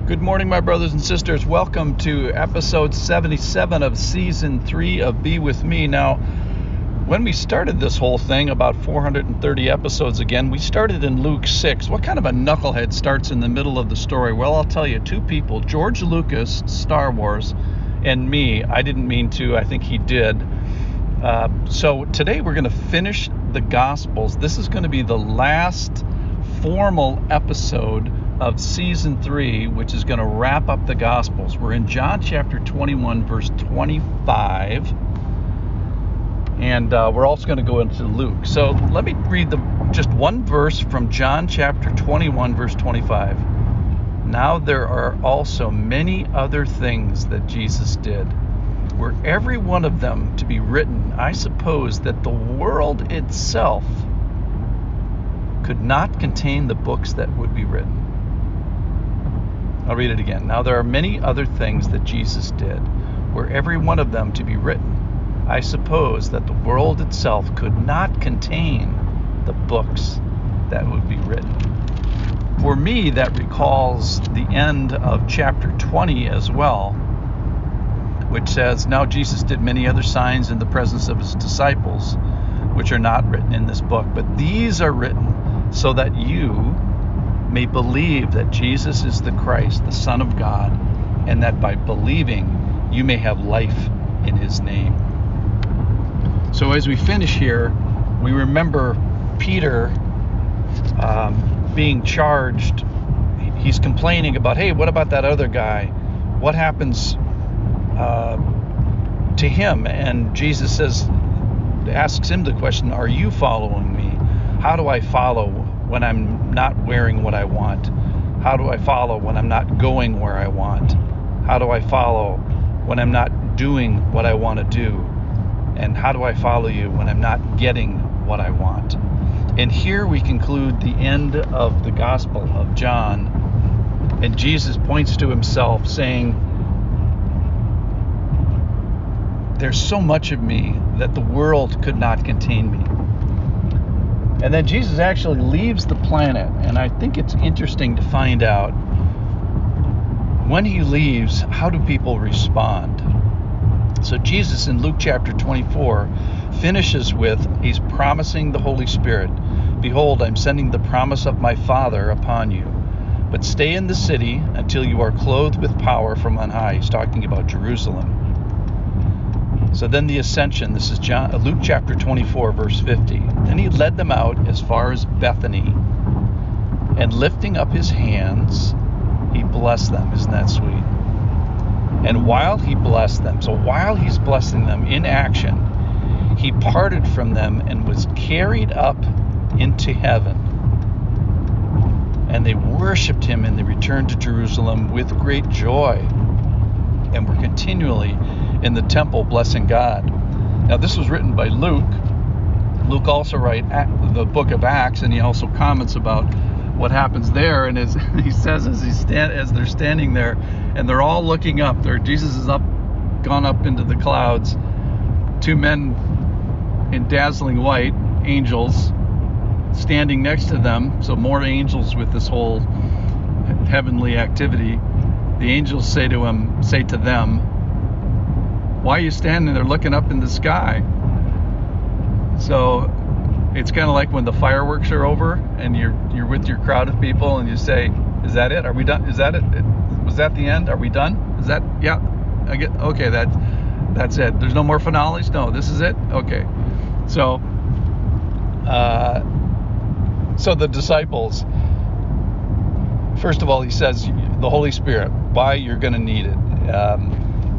Good morning, my brothers and sisters. Welcome to episode 77 of season 3 of Be With Me. Now, when we started this whole thing, about 430 episodes again, we started in Luke 6. What kind of a knucklehead starts in the middle of the story? Well, I'll tell you, two people, George Lucas, Star Wars, and me. I didn't mean to. I think he did. So today we're going to finish the Gospels. This is going to be the last formal episode of season 3, which is going to wrap up the Gospels. We're in John chapter 21, verse 25, and we're also going to go into Luke. So let me read just one verse from John chapter 21, verse 25. Now there are also many other things that Jesus did. Were every one of them to be written, I suppose that the world itself could not contain the books that would be written. I'll read it again. Now there are many other things that Jesus did, were every one of them to be written. I suppose that the world itself could not contain the books that would be written. For me, that recalls the end of chapter 20 as well, which says, Now Jesus did many other signs in the presence of his disciples, which are not written in this book, but these are written so that you may believe that Jesus is the Christ, the Son of God, and that by believing you may have life in his name. So as we finish here, we remember Peter being charged. He's complaining about, hey, what about that other guy? What happens to him? And Jesus asks him the question, are you following me? How do I follow when I'm not wearing what I want? How do I follow when I'm not going where I want? How do I follow when I'm not doing what I want to do? And how do I follow you when I'm not getting what I want? And here we conclude the end of the Gospel of John, and Jesus points to himself saying, there's so much of me that the world could not contain me. And then Jesus actually leaves the planet, and I think it's interesting to find out when he leaves, how do people respond? So Jesus in Luke chapter 24 finishes with, he's promising the Holy Spirit. Behold, I'm sending the promise of my Father upon you. But stay in the city until you are clothed with power from on high. He's talking about Jerusalem. So then the ascension, this is Luke chapter 24, verse 50. Then he led them out as far as Bethany, and lifting up his hands, he blessed them. Isn't that sweet? And while he blessed them, so while he's blessing them in action, he parted from them and was carried up into heaven. And they worshiped him, and they returned to Jerusalem with great joy, and were continually in the temple blessing God. Now this was written by Luke. Luke also wrote the book of Acts, and he also comments about what happens there. And as he says, as they're standing there, and they're all looking up, Jesus is gone up into the clouds. Two men in dazzling white, angels, standing next to them. So more angels with this whole heavenly activity. The angels say to them, why are you standing there looking up in the sky? So it's kind of like when the fireworks are over and you're with your crowd of people and you say, is that it? Are we done? Is that it? Was that the end? Are we done? Is that, yeah, I get, okay, that's it. There's no more finales? No, this is it? Okay. So the disciples, first of all, he says, the Holy Spirit, why you're going to need it.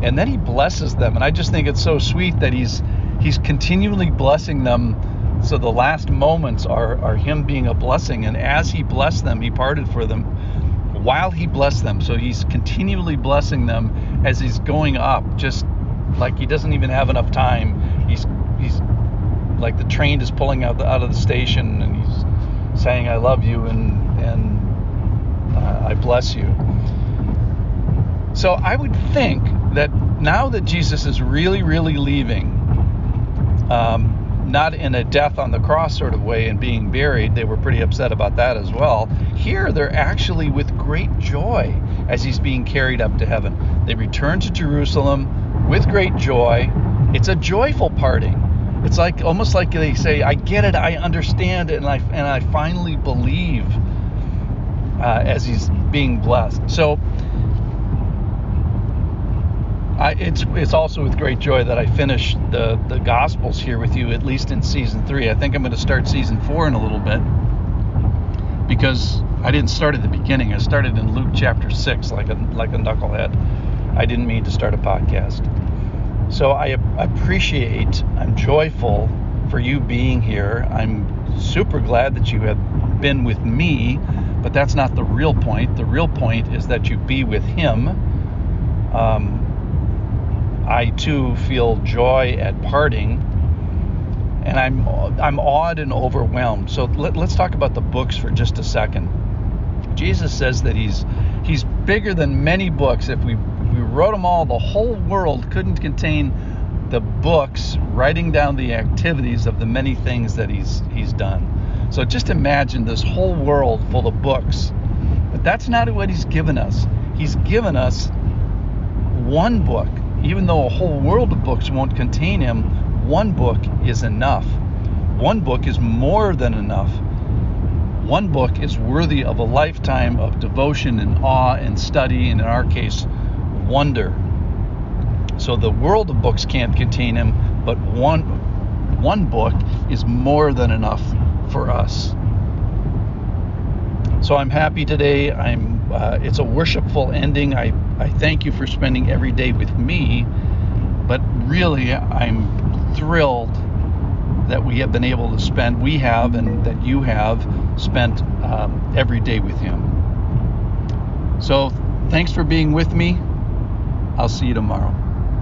And then he blesses them. And I just think it's so sweet that he's continually blessing them. So the last moments are him being a blessing. And as he blessed them, he parted for them while he blessed them. So he's continually blessing them as he's going up, just like he doesn't even have enough time. He's like the train is pulling out of the station, and he's saying, I love you, and I bless you. So I would think that now that Jesus is really, really leaving, not in a death on the cross sort of way and being buried. They were pretty upset about that as well. Here, they're actually with great joy as he's being carried up to heaven. They return to Jerusalem with great joy. It's a joyful parting. It's like almost like they say, I get it, I understand it, and I finally believe as he's being blessed. So it's also with great joy that I finish the Gospels here with you, at least in season 3. I think I'm going to start season 4 in a little bit, because I didn't start at the beginning. I started in Luke chapter 6 like a knucklehead. I didn't mean to start a podcast. So I appreciate, I'm joyful for you being here. I'm super glad that you have been with me, but that's not the real point. The real point is that you be with him. I too feel joy at parting, and I'm awed and overwhelmed. So let's talk about the books for just a second. Jesus says that he's bigger than many books. If we wrote them all, the whole world couldn't contain the books writing down the activities of the many things that he's done. So just imagine this whole world full of books. But that's not what he's given us. He's given us one book. Even though a whole world of books won't contain him, one book is enough. One book is more than enough. One book is worthy of a lifetime of devotion and awe and study, and in our case, wonder. So the world of books can't contain him, but one book is more than enough for us. So I'm happy today. It's a worshipful ending. I thank you for spending every day with me, but really I'm thrilled that we have been able to spend, and that you have spent every day with him. So thanks for being with me. I'll see you tomorrow.